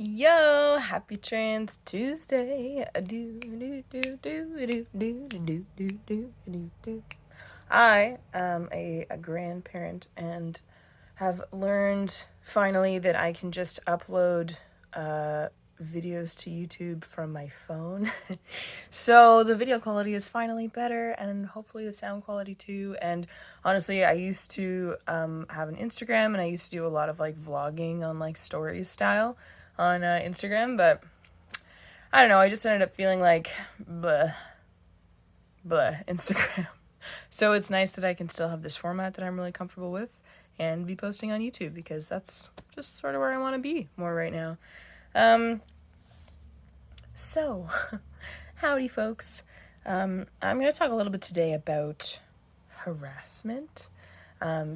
Yo, happy Trans Tuesday. Do. I am a grandparent and have learned finally that I can just upload videos to YouTube from my phone. So the video quality is finally better, and hopefully the sound quality too. And honestly, I used to have an Instagram, and I used to do a lot of like vlogging on like stories style on Instagram, but I don't know, I just ended up feeling like blah Instagram. So it's nice that I can still have this format that I'm really comfortable with and be posting on YouTube, because that's just sort of where I want to be more right now. So howdy folks. I'm going to talk a little bit today about harassment.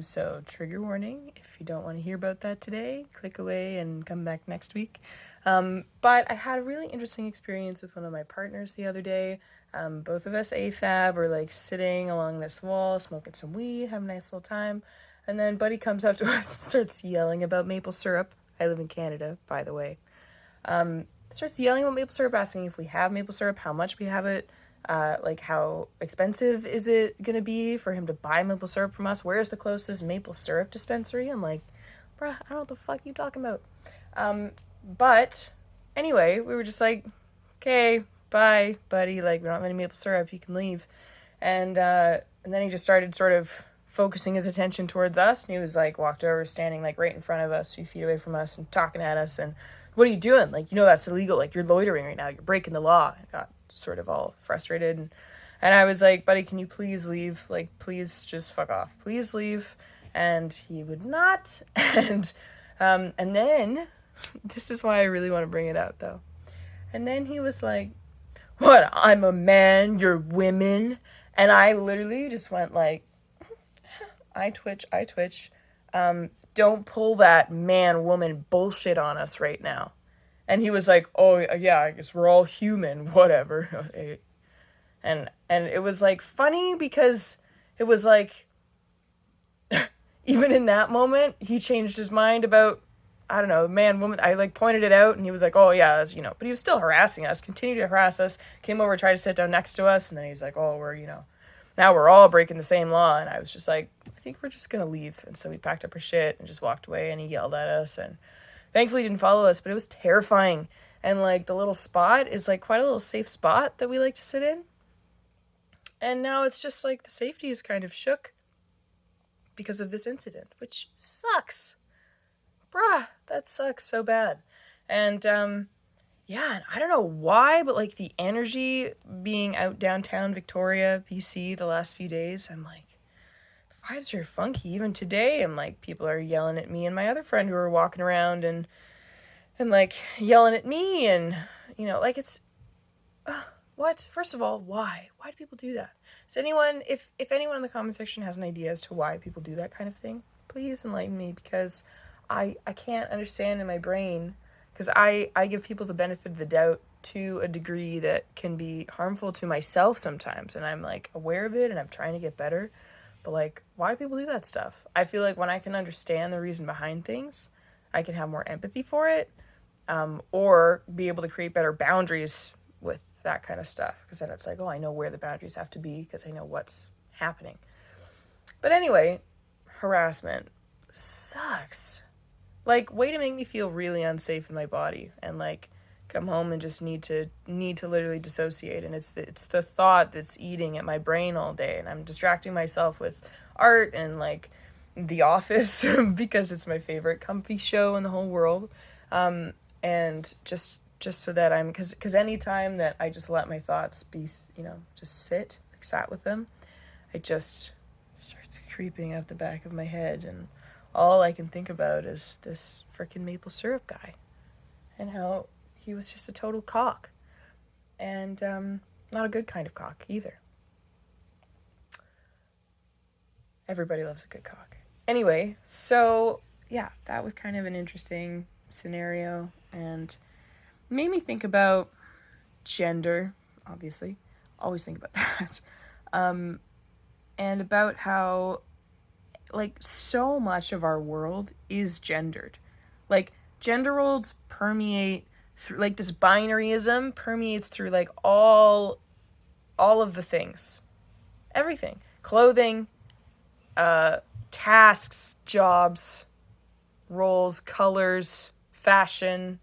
So trigger warning, if you don't want to hear about that today, click away and come back next week. But I had a really interesting experience with one of my partners the other day. Both of us AFAB were like sitting along this wall, smoking some weed, having a nice little time. And then Buddy comes up to us and starts yelling about maple syrup. I live in Canada, by the way. Starts yelling about maple syrup, asking if we have maple syrup, how much we have it, like how expensive is it gonna be for him to buy maple syrup from us? Where's the closest maple syrup dispensary? I'm like, bruh, I don't know what the fuck you talking about. But anyway, we were just like, okay, bye, buddy. Like, we don't have any maple syrup. You can leave. And then he just started sort of focusing his attention towards us. And he was like, walked over, standing like right in front of us, a few feet away from us, and talking at us. And what are you doing? Like, you know, that's illegal. Like, you're loitering right now. You're breaking the law. I got sort of all frustrated. And I was like, buddy, can you please leave? Like, please just fuck off. Please leave. And he would not. And then, this is why I really want to bring it out, though. And then he was like, what? I'm a man, you're women. And I literally just went like, I twitch. Don't pull that man-woman bullshit on us right now. And he was like, oh, yeah, I guess we're all human, whatever. And it was like funny, because it was like, even in that moment, he changed his mind about, I don't know, man, woman. I like pointed it out, and he was like, oh yeah, you know, but he was still harassing us, continued to harass us, came over, tried to sit down next to us, and then he's like, oh, we're, you know, now we're all breaking the same law. And I was just like, I think we're just gonna leave. And so we packed up our shit and just walked away, and he yelled at us, and thankfully he didn't follow us, but it was terrifying. And like, the little spot is like quite a little safe spot that we like to sit in. And now it's just like the safety is kind of shook because of this incident, which sucks. Bruh, that sucks so bad. And yeah, I don't know why, but like the energy being out downtown Victoria, BC, the last few days, I'm like, the vibes are funky. Even today, I'm like, people are yelling at me and my other friend who are walking around and like yelling at me, and you know, like it's what? First of all, why? Why do people do that? Does anyone, if anyone in the comment section has an idea as to why people do that kind of thing, please enlighten me, because I can't understand in my brain, because I give people the benefit of the doubt to a degree that can be harmful to myself sometimes, and I'm like aware of it and I'm trying to get better, but like, why do people do that stuff? I feel like when I can understand the reason behind things, I can have more empathy for it, or be able to create better boundaries with that kind of stuff, because then it's like, oh, I know where the boundaries have to be because I know what's happening. But anyway, harassment sucks. Like, way to make me feel really unsafe in my body, and like come home and just need to literally dissociate. And it's the thought that's eating at my brain all day, and I'm distracting myself with art and like The Office because it's my favorite comfy show in the whole world. And just so that I'm, because any time that I just let my thoughts be, you know, just sat with them, it just starts creeping up the back of my head, and all I can think about is this freaking maple syrup guy and how he was just a total cock, and not a good kind of cock either. Everybody loves a good cock. Anyway, so yeah, that was kind of an interesting scenario, and made me think about gender, obviously. Always think about that. And about how, like, so much of our world is gendered. Like, gender roles permeate through, like, this binaryism permeates through, like, all of the things. Everything. Clothing, tasks, jobs, roles, colors, fashion,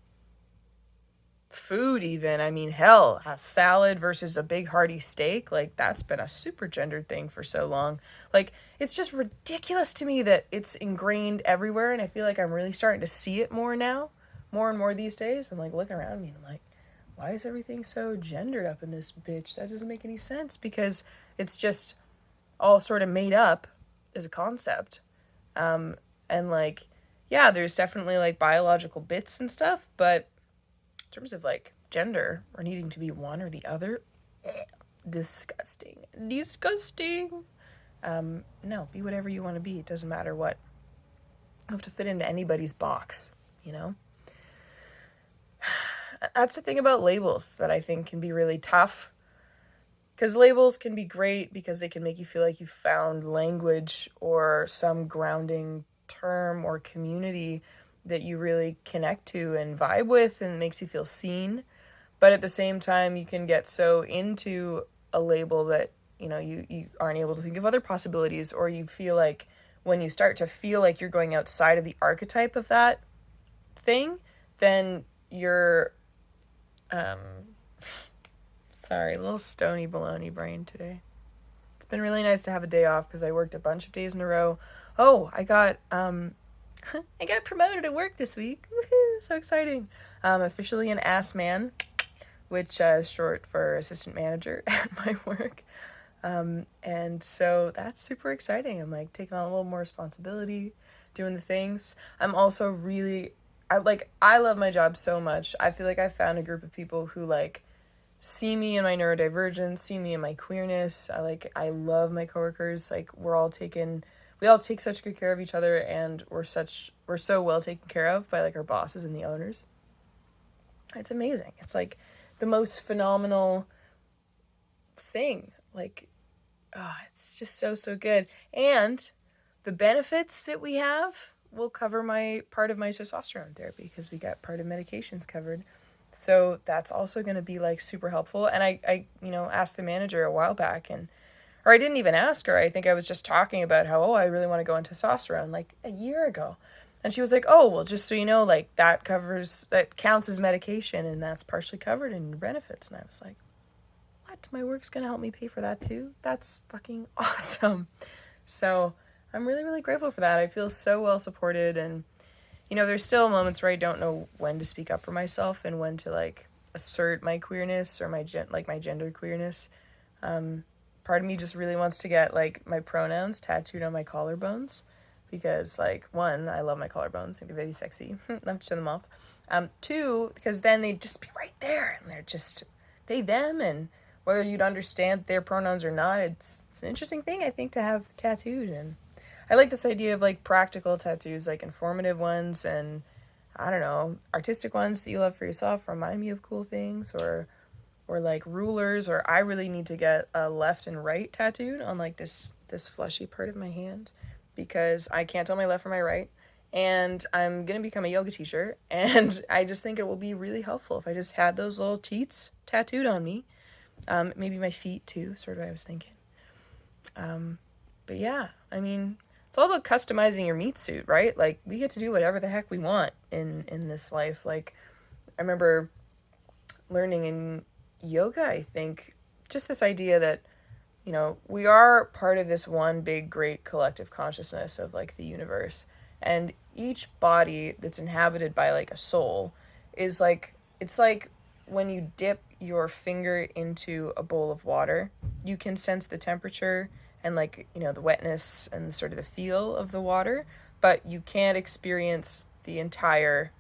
food even. I mean, hell, a salad versus a big hearty steak, like, that's been a super gendered thing for so long. Like, it's just ridiculous to me that it's ingrained everywhere, and I feel like I'm really starting to see it more now, more and more these days. I'm like looking around me and I'm like, why is everything so gendered up in this bitch? That doesn't make any sense, because it's just all sort of made up as a concept. And like, yeah, there's definitely like biological bits and stuff, but in terms of like gender or needing to be one or the other, disgusting. No, be whatever you want to be. It doesn't matter what. You don't have to fit into anybody's box, you know? That's the thing about labels that I think can be really tough. Because labels can be great because they can make you feel like you found language or some grounding term or community that you really connect to and vibe with, and it makes you feel seen. But at the same time, you can get so into a label that, you know, you aren't able to think of other possibilities, or you feel like when you start to feel like you're going outside of the archetype of that thing, then you're, sorry, a little stony baloney brain today. It's been really nice to have a day off because I worked a bunch of days in a row. Oh, I got promoted at work this week. Woohoo, so exciting. Officially an ass man, which is short for assistant manager at my work. And so that's super exciting. I'm like taking on a little more responsibility, doing the things. I'm also really, I love my job so much. I feel like I found a group of people who like see me in my neurodivergence, see me in my queerness. I love my coworkers. Like we all take such good care of each other, and we're so well taken care of by like our bosses and the owners. It's amazing. It's like the most phenomenal thing. Like, it's just so good. And the benefits that we have will cover my part of my testosterone therapy, because we got part of medications covered. So that's also going to be like super helpful. And I asked the manager a while back, or I didn't even ask her. I think I was just talking about how, I really want to go on testosterone like a year ago. And she was like, oh, well, just so you know, like that counts as medication, and that's partially covered in your benefits. And I was like, what? My work's going to help me pay for that too? That's fucking awesome. So I'm really, really grateful for that. I feel so well supported, and there's still moments where I don't know when to speak up for myself and when to like assert my queerness or my gender queerness. Part of me just really wants to get like my pronouns tattooed on my collarbones, because like, one, I love my collarbones. I think they're very sexy. Love to show them off. Two, because then they'd just be right there, and they're just they, them, and whether you'd understand their pronouns or not, it's an interesting thing, I think, to have tattooed. And I like this idea of like practical tattoos, like informative ones, and I don't know, artistic ones that you love for yourself, remind me of cool things, or like rulers, or I really need to get a left and right tattooed on like this fleshy part of my hand, because I can't tell my left from my right, and I'm gonna become a yoga teacher, and I just think it will be really helpful if I just had those little teats tattooed on me. Maybe my feet too, sort of what I was thinking. But yeah, I mean, it's all about customizing your meat suit, right? Like, we get to do whatever the heck we want in this life. Like, I remember learning in yoga, I think, just this idea that, we are part of this one big, great collective consciousness of, like, the universe. And each body that's inhabited by, like, a soul is, like, it's like when you dip your finger into a bowl of water, you can sense the temperature and like, the wetness and sort of the feel of the water, but you can't experience the entire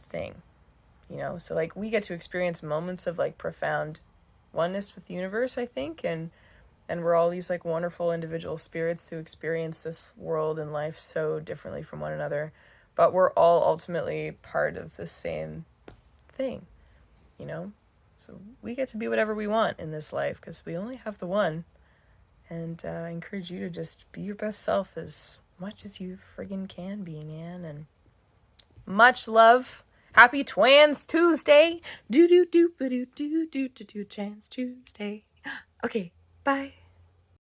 thing, So like, we get to experience moments of like profound oneness with the universe, I think, and we're all these like wonderful individual spirits who experience this world and life so differently from one another, but we're all ultimately part of the same thing, So we get to be whatever we want in this life, because we only have the one. And I encourage you to just be your best self as much as you friggin' can be, man. And Much love. Happy Twans Tuesday. Do do do do do do do do Trans Tuesday. Okay, bye.